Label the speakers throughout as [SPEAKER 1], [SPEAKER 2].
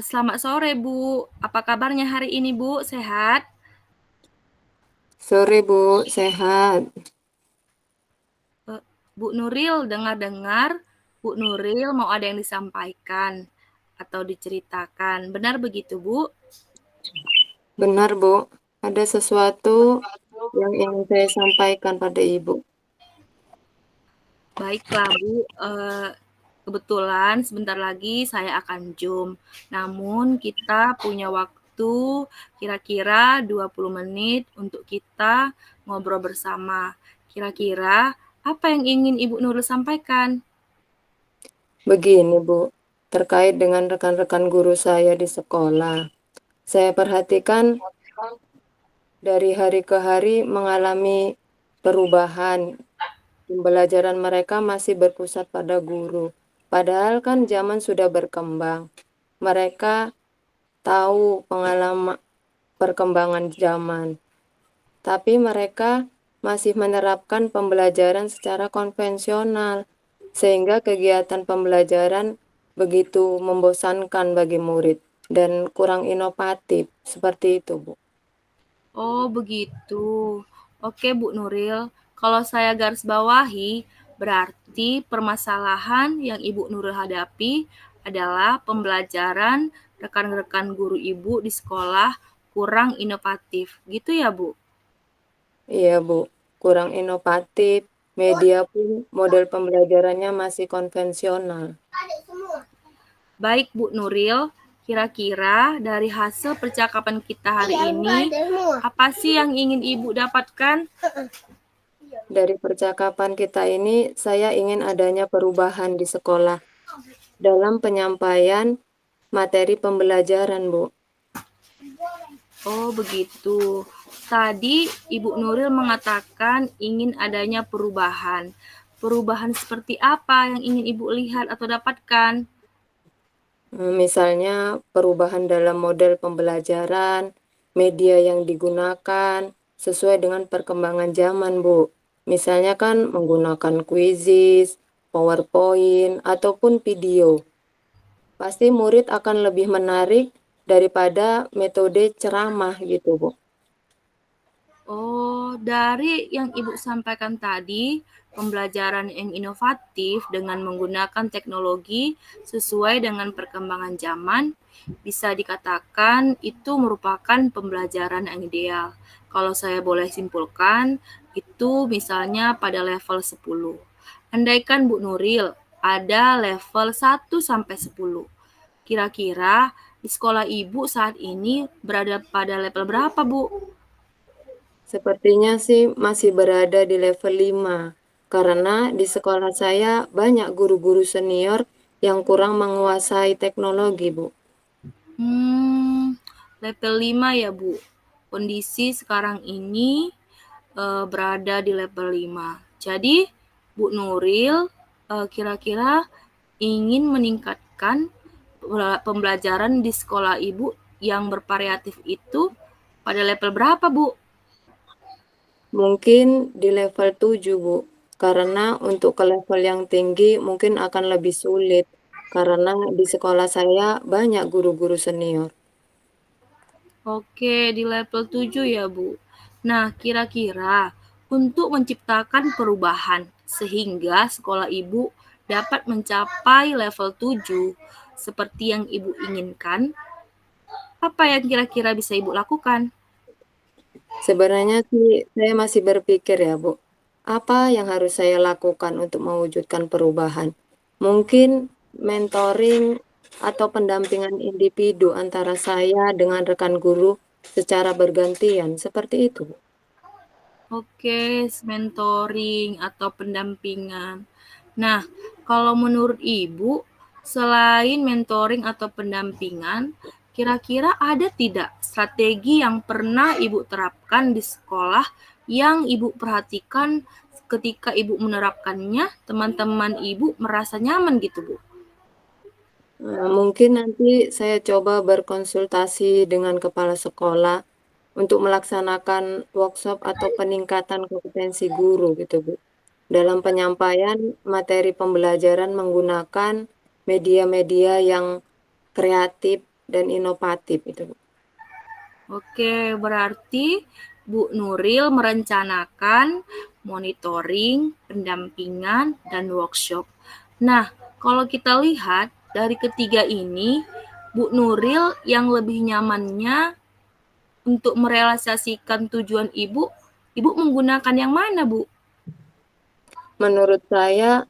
[SPEAKER 1] Selamat sore, Bu. Apa kabarnya hari ini, Bu? Sehat?
[SPEAKER 2] Sore Bu, sehat.
[SPEAKER 1] Eh, Bu Nuril, dengar-dengar Bu Nuril mau ada yang disampaikan atau diceritakan. Benar begitu, Bu?
[SPEAKER 2] Benar Bu, ada sesuatu yang ingin saya sampaikan pada Ibu.
[SPEAKER 1] Baiklah, Bu. Kebetulan sebentar lagi saya akan Zoom. Namun kita punya waktu kira-kira 20 menit untuk kita ngobrol bersama. Kira-kira apa yang ingin Ibu Nuril sampaikan?
[SPEAKER 2] Begini Bu, terkait dengan rekan-rekan guru saya di sekolah. Saya perhatikan dari hari ke hari mengalami perubahan. Pembelajaran mereka masih berpusat pada guru. Padahal kan zaman sudah berkembang. Mereka tahu pengalaman perkembangan zaman. Tapi mereka masih menerapkan pembelajaran secara konvensional, sehingga kegiatan pembelajaran begitu membosankan bagi murid dan kurang inovatif. Seperti itu, Bu.
[SPEAKER 1] Oh, begitu. Oke, Bu Nuril. Kalau saya garis bawahi, berarti permasalahan yang Ibu Nuril hadapi adalah pembelajaran rekan-rekan guru Ibu di sekolah kurang inovatif. Gitu ya, Bu?
[SPEAKER 2] Iya, Bu. Kurang inovatif, media pun model pembelajarannya masih konvensional.
[SPEAKER 1] Baik, Bu Nuril. Kira-kira dari hasil percakapan kita hari ini, apa sih yang ingin Ibu dapatkan?
[SPEAKER 2] Dari percakapan kita ini, saya ingin adanya perubahan di sekolah dalam penyampaian materi pembelajaran, Bu.
[SPEAKER 1] Oh, begitu. Tadi Ibu Nuril mengatakan ingin adanya perubahan. Perubahan seperti apa yang ingin Ibu lihat atau dapatkan?
[SPEAKER 2] Misalnya perubahan dalam model pembelajaran, media yang digunakan sesuai dengan perkembangan zaman, Bu. Misalnya kan menggunakan quizzes, PowerPoint, ataupun video. Pasti murid akan lebih menarik daripada metode ceramah gitu, Bu.
[SPEAKER 1] Oh, dari yang Ibu sampaikan tadi, pembelajaran yang inovatif dengan menggunakan teknologi sesuai dengan perkembangan zaman, bisa dikatakan itu merupakan pembelajaran yang ideal. Kalau saya boleh simpulkan, itu misalnya pada level 10. Andaikan Bu Nuril ada level 1 sampai 10. Kira-kira di sekolah Ibu saat ini berada pada level berapa, Bu?
[SPEAKER 2] Sepertinya sih masih berada di level 5 karena di sekolah saya banyak guru-guru senior yang kurang menguasai teknologi, Bu.
[SPEAKER 1] Level 5 ya, Bu. Kondisi sekarang ini berada di level 5. Jadi, Bu Nuril kira-kira ingin meningkatkan pembelajaran di sekolah Ibu yang bervariatif itu pada level berapa, Bu?
[SPEAKER 2] Mungkin di level 7, Bu. Karena untuk ke level yang tinggi mungkin akan lebih sulit. Karena di sekolah saya banyak guru-guru senior.
[SPEAKER 1] Oke, di level 7 ya, Bu. Nah, kira-kira untuk menciptakan perubahan sehingga sekolah Ibu dapat mencapai level 7 seperti yang Ibu inginkan, apa yang kira-kira bisa Ibu lakukan?
[SPEAKER 2] Sebenarnya sih saya masih berpikir ya, Bu. Apa yang harus saya lakukan untuk mewujudkan perubahan? Mungkin mentoring atau pendampingan individu antara saya dengan rekan guru secara bergantian, seperti itu, Bu.
[SPEAKER 1] Oke, mentoring atau pendampingan. Nah, kalau menurut Ibu, selain mentoring atau pendampingan, kira-kira ada tidak strategi yang pernah Ibu terapkan di sekolah yang Ibu perhatikan ketika Ibu menerapkannya, teman-teman Ibu merasa nyaman gitu, Bu?
[SPEAKER 2] Mungkin nanti saya coba berkonsultasi dengan kepala sekolah untuk melaksanakan workshop atau peningkatan kompetensi guru gitu, Bu. Dalam penyampaian materi pembelajaran menggunakan media-media yang kreatif dan inovatif itu, Bu.
[SPEAKER 1] Oke, berarti Bu Nuril merencanakan monitoring, pendampingan, dan workshop. Nah, kalau kita lihat dari ketiga ini, Bu Nuril yang lebih nyamannya untuk merealisasikan tujuan Ibu, Ibu menggunakan yang mana, Bu?
[SPEAKER 2] Menurut saya,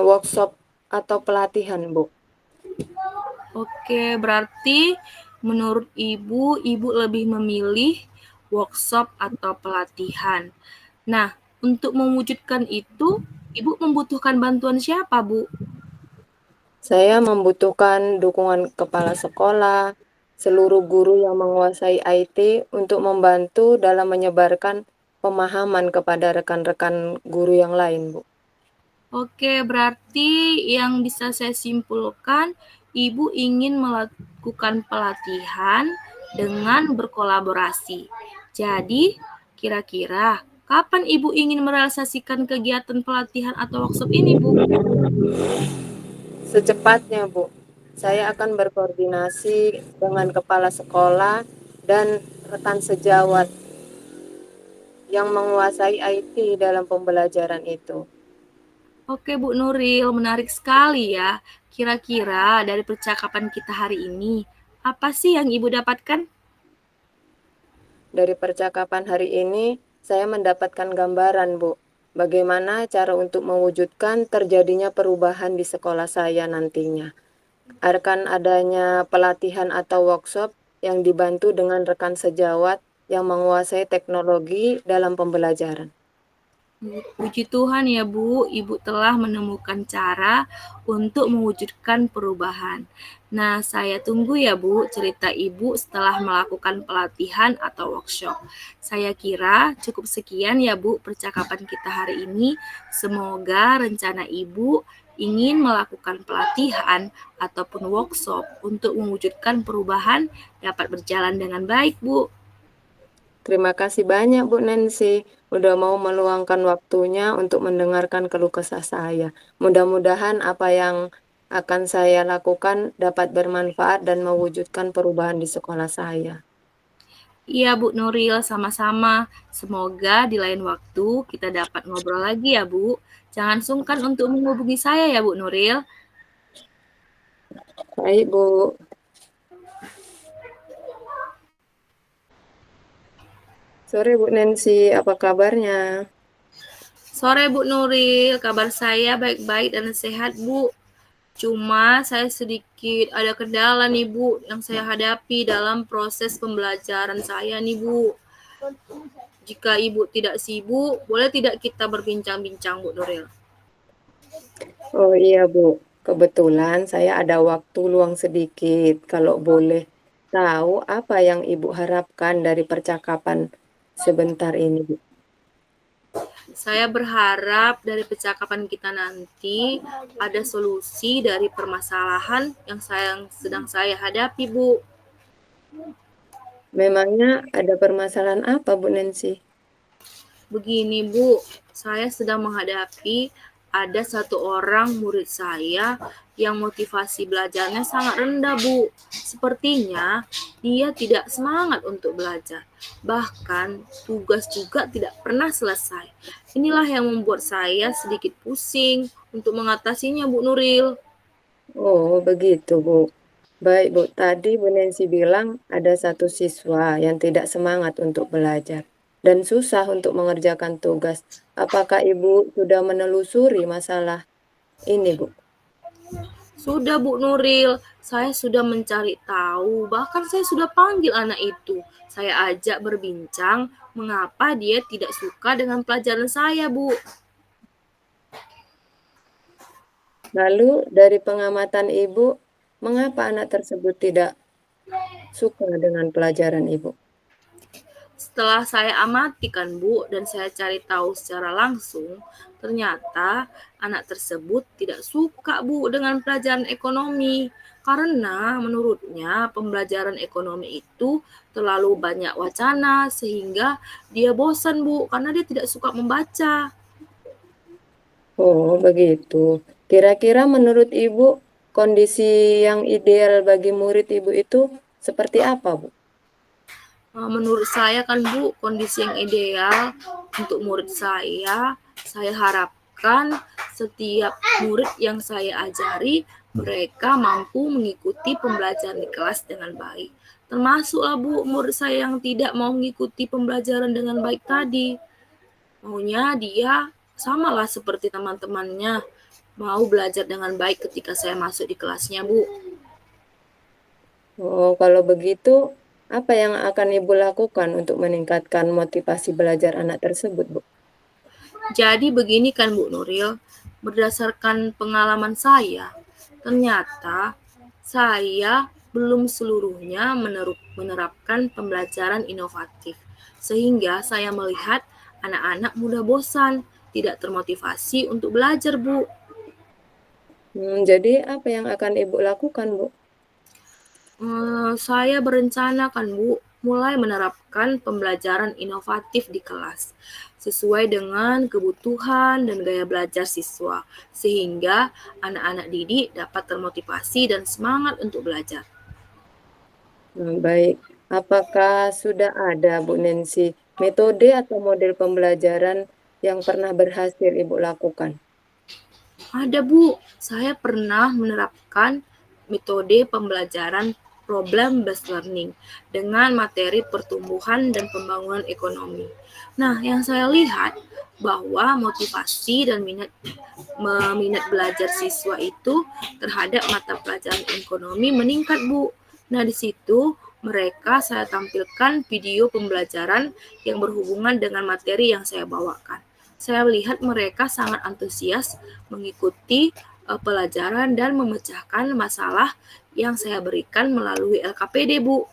[SPEAKER 2] workshop atau pelatihan, Bu.
[SPEAKER 1] Oke, berarti menurut Ibu, Ibu lebih memilih workshop atau pelatihan. Nah, untuk mewujudkan itu, Ibu membutuhkan bantuan siapa, Bu?
[SPEAKER 2] Saya membutuhkan dukungan kepala sekolah, seluruh guru yang menguasai IT untuk membantu dalam menyebarkan pemahaman kepada rekan-rekan guru yang lain, Bu.
[SPEAKER 1] Oke, berarti yang bisa saya simpulkan, Ibu ingin melakukan pelatihan dengan berkolaborasi. Jadi, kira-kira kapan Ibu ingin merealisasikan kegiatan pelatihan atau workshop ini, Bu?
[SPEAKER 2] Secepatnya, Bu. Saya akan berkoordinasi dengan kepala sekolah dan rekan sejawat yang menguasai IT dalam pembelajaran itu.
[SPEAKER 1] Oke, Bu Nuril, menarik sekali ya. Kira-kira dari percakapan kita hari ini, apa sih yang Ibu dapatkan?
[SPEAKER 2] Dari percakapan hari ini, saya mendapatkan gambaran, Bu, bagaimana cara untuk mewujudkan terjadinya perubahan di sekolah saya nantinya. Akan adanya pelatihan atau workshop yang dibantu dengan rekan sejawat yang menguasai teknologi dalam pembelajaran.
[SPEAKER 1] Puji Tuhan ya Bu, Ibu telah menemukan cara untuk mewujudkan perubahan. Nah, saya tunggu ya Bu cerita Ibu setelah melakukan pelatihan atau workshop. Saya kira cukup sekian ya Bu percakapan kita hari ini. Semoga rencana Ibu ingin melakukan pelatihan ataupun workshop untuk mewujudkan perubahan dapat berjalan dengan baik Bu.
[SPEAKER 2] Terima kasih banyak Bu Nancy, udah mau meluangkan waktunya untuk mendengarkan keluh kesah saya. Mudah-mudahan apa yang akan saya lakukan dapat bermanfaat dan mewujudkan perubahan di sekolah saya.
[SPEAKER 1] Iya Bu Nuril, sama-sama. Semoga di lain waktu kita dapat ngobrol lagi ya Bu. Jangan sungkan untuk menghubungi saya ya Bu Nuril.
[SPEAKER 2] Baik Bu, sore Bu Nancy, apa kabarnya?
[SPEAKER 1] Sore Bu Nuril, kabar saya baik-baik dan sehat Bu. Cuma saya sedikit ada kendala nih Bu yang saya hadapi dalam proses pembelajaran saya nih Bu. Jika Ibu tidak sibuk, boleh tidak kita berbincang-bincang Bu Nuril?
[SPEAKER 2] Oh iya Bu, kebetulan saya ada waktu luang sedikit. Kalau boleh tahu apa yang Ibu harapkan dari percakapan sebentar ini Bu?
[SPEAKER 1] Saya berharap dari percakapan kita nanti ada solusi dari permasalahan yang sedang saya hadapi, Bu.
[SPEAKER 2] Memangnya ada permasalahan apa Bu Nancy?
[SPEAKER 1] Begini, Bu, saya sedang menghadapi ada satu orang murid saya yang motivasi belajarnya sangat rendah, Bu. Sepertinya dia tidak semangat untuk belajar. Bahkan tugas juga tidak pernah selesai. Inilah yang membuat saya sedikit pusing untuk mengatasinya, Bu Nuril.
[SPEAKER 2] Oh begitu Bu. Baik Bu, tadi Bu Nancy bilang ada satu siswa yang tidak semangat untuk belajar dan susah untuk mengerjakan tugas. Apakah Ibu sudah menelusuri masalah ini Bu?
[SPEAKER 1] Sudah Bu Nuril, saya sudah mencari tahu, bahkan saya sudah panggil anak itu. Saya ajak berbincang mengapa dia tidak suka dengan pelajaran saya, Bu.
[SPEAKER 2] Lalu dari pengamatan Ibu, mengapa anak tersebut tidak suka dengan pelajaran Ibu?
[SPEAKER 1] Setelah saya amati kan Bu, dan saya cari tahu secara langsung, ternyata anak tersebut tidak suka Bu dengan pelajaran ekonomi. Karena menurutnya pembelajaran ekonomi itu terlalu banyak wacana sehingga dia bosan Bu, karena dia tidak suka membaca.
[SPEAKER 2] Oh begitu. Kira-kira menurut Ibu, kondisi yang ideal bagi murid Ibu itu seperti apa, Bu?
[SPEAKER 1] Menurut saya kan Bu, kondisi yang ideal untuk murid saya harapkan setiap murid yang saya ajari mereka mampu mengikuti pembelajaran di kelas dengan baik. Termasuklah Bu, murid saya yang tidak mau mengikuti pembelajaran dengan baik tadi. Maunya dia samalah seperti teman-temannya, mau belajar dengan baik ketika saya masuk di kelasnya Bu.
[SPEAKER 2] Oh, kalau begitu, apa yang akan Ibu lakukan untuk meningkatkan motivasi belajar anak tersebut, Bu?
[SPEAKER 1] Jadi begini kan Bu Nuril, berdasarkan pengalaman saya, ternyata saya belum seluruhnya menerapkan pembelajaran inovatif. Sehingga saya melihat anak-anak mudah bosan, tidak termotivasi untuk belajar, Bu.
[SPEAKER 2] Jadi apa yang akan Ibu lakukan, Bu?
[SPEAKER 1] Saya berencana kan Bu, mulai menerapkan pembelajaran inovatif di kelas, sesuai dengan kebutuhan dan gaya belajar siswa, sehingga anak-anak didik dapat termotivasi dan semangat untuk belajar.
[SPEAKER 2] Baik. Apakah sudah ada, Bu Nancy, metode atau model pembelajaran yang pernah berhasil Ibu lakukan?
[SPEAKER 1] Ada Bu, saya pernah menerapkan metode pembelajaran problem based learning dengan materi pertumbuhan dan pembangunan ekonomi. Nah, yang saya lihat bahwa motivasi dan minat belajar siswa itu terhadap mata pelajaran ekonomi meningkat, Bu. Nah, di situ mereka saya tampilkan video pembelajaran yang berhubungan dengan materi yang saya bawakan. Saya melihat mereka sangat antusias mengikuti pelajaran dan memecahkan masalah yang saya berikan melalui LKPD, Bu.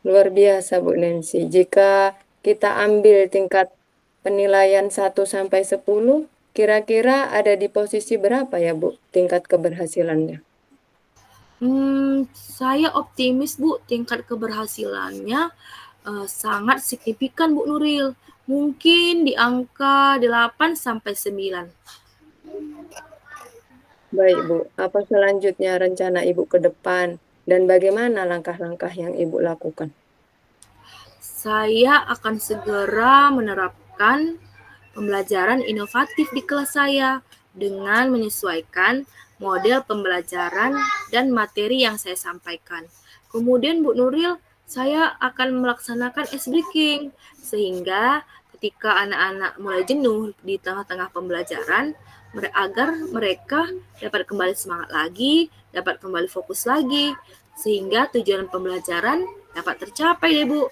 [SPEAKER 2] Luar biasa, Bu Nancy. Jika kita ambil tingkat penilaian 1 sampai 10, kira-kira ada di posisi berapa ya, Bu, tingkat keberhasilannya?
[SPEAKER 1] Saya optimis, Bu, tingkat keberhasilannya sangat signifikan, Bu Nuril. Mungkin di angka 8 sampai 9.
[SPEAKER 2] Baik, Bu. Apa selanjutnya rencana Ibu ke depan dan bagaimana langkah-langkah yang Ibu lakukan?
[SPEAKER 1] Saya akan segera menerapkan pembelajaran inovatif di kelas saya dengan menyesuaikan model pembelajaran dan materi yang saya sampaikan. Kemudian Bu Nuril, saya akan melaksanakan ice breaking sehingga ketika anak-anak mulai jenuh di tengah-tengah pembelajaran, agar mereka dapat kembali semangat lagi, dapat kembali fokus lagi, sehingga tujuan pembelajaran dapat tercapai deh Bu.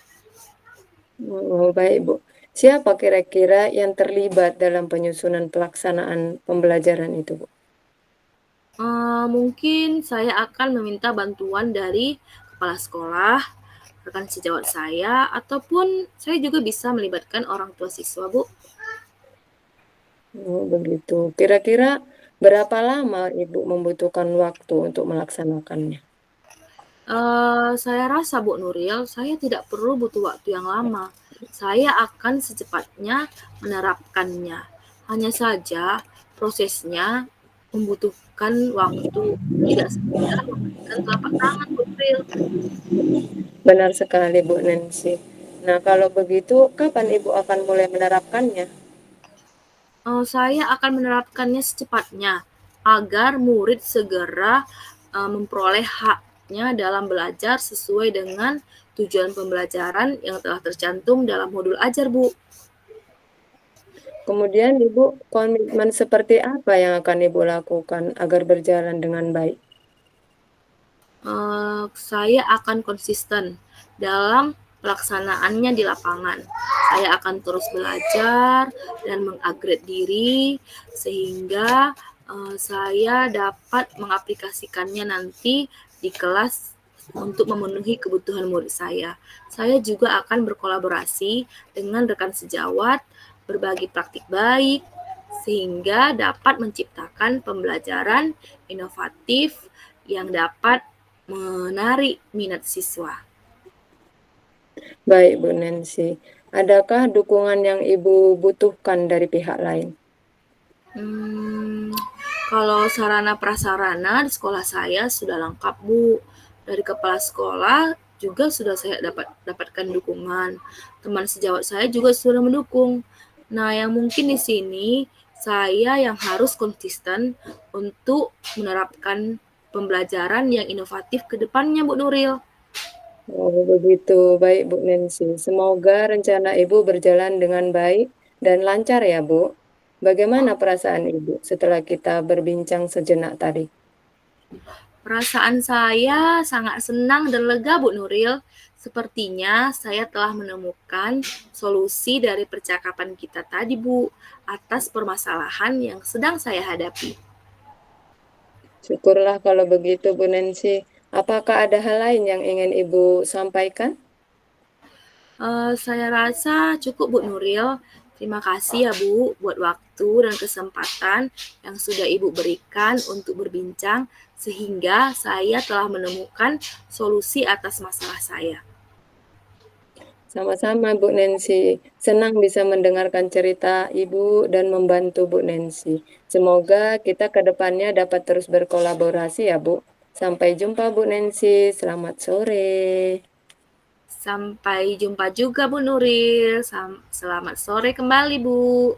[SPEAKER 2] Oh, baik, Bu. Siapa kira-kira yang terlibat dalam penyusunan pelaksanaan pembelajaran itu, Bu?
[SPEAKER 1] Mungkin saya akan meminta bantuan dari kepala sekolah, rekan sejawat saya, ataupun saya juga bisa melibatkan orang tua siswa, Bu.
[SPEAKER 2] Oh, begitu. Kira-kira berapa lama Ibu membutuhkan waktu untuk melaksanakannya?
[SPEAKER 1] Saya rasa Bu Nuril, saya tidak perlu butuh waktu yang lama. Saya akan secepatnya menerapkannya. Hanya saja prosesnya membutuhkan waktu, tidak sekedar memberikan telapak tangan, Bu Nuril.
[SPEAKER 2] Benar sekali, Bu Nancy. Nah, kalau begitu, kapan Ibu akan mulai menerapkannya?
[SPEAKER 1] Saya akan menerapkannya secepatnya agar murid segera memperoleh haknya dalam belajar sesuai dengan tujuan pembelajaran yang telah tercantum dalam modul ajar, Bu.
[SPEAKER 2] Kemudian Ibu, komitmen seperti apa yang akan Ibu lakukan agar berjalan dengan baik?
[SPEAKER 1] Saya akan konsisten dalam pelaksanaannya di lapangan. Saya akan terus belajar dan mengupgrade diri sehingga saya dapat mengaplikasikannya nanti di kelas untuk memenuhi kebutuhan murid saya. Saya juga akan berkolaborasi dengan rekan sejawat, berbagi praktik baik, sehingga dapat menciptakan pembelajaran inovatif yang dapat menarik minat siswa.
[SPEAKER 2] Baik, Bu Nancy. Adakah dukungan yang Ibu butuhkan dari pihak lain?
[SPEAKER 1] Hmm, Kalau sarana prasarana di sekolah saya sudah lengkap, Bu. Dari kepala sekolah juga sudah saya dapatkan dukungan. Teman sejawat saya juga sudah mendukung. Nah, yang mungkin di sini saya yang harus konsisten untuk menerapkan pembelajaran yang inovatif ke depannya, Bu Nuril.
[SPEAKER 2] Oh, begitu. Baik, Bu Nancy. Semoga rencana Ibu berjalan dengan baik dan lancar ya, Bu. Bagaimana perasaan Ibu setelah kita berbincang sejenak tadi?
[SPEAKER 1] Perasaan saya sangat senang dan lega, Bu Nuril. Sepertinya saya telah menemukan solusi dari percakapan kita tadi, Bu, atas permasalahan yang sedang saya hadapi.
[SPEAKER 2] Syukurlah kalau begitu, Bu Nancy. Apakah ada hal lain yang ingin Ibu sampaikan?
[SPEAKER 1] Saya rasa cukup, Bu Nuril. Terima kasih ya, Bu, buat waktu dan kesempatan yang sudah Ibu berikan untuk berbincang sehingga saya telah menemukan solusi atas masalah saya.
[SPEAKER 2] Sama-sama, Bu Nancy. Senang bisa mendengarkan cerita Ibu dan membantu Bu Nancy. Semoga kita ke depannya dapat terus berkolaborasi ya, Bu. Sampai jumpa, Bu Nancy. Selamat sore.
[SPEAKER 1] Sampai jumpa juga, Bu Nuril. Selamat sore kembali, Bu.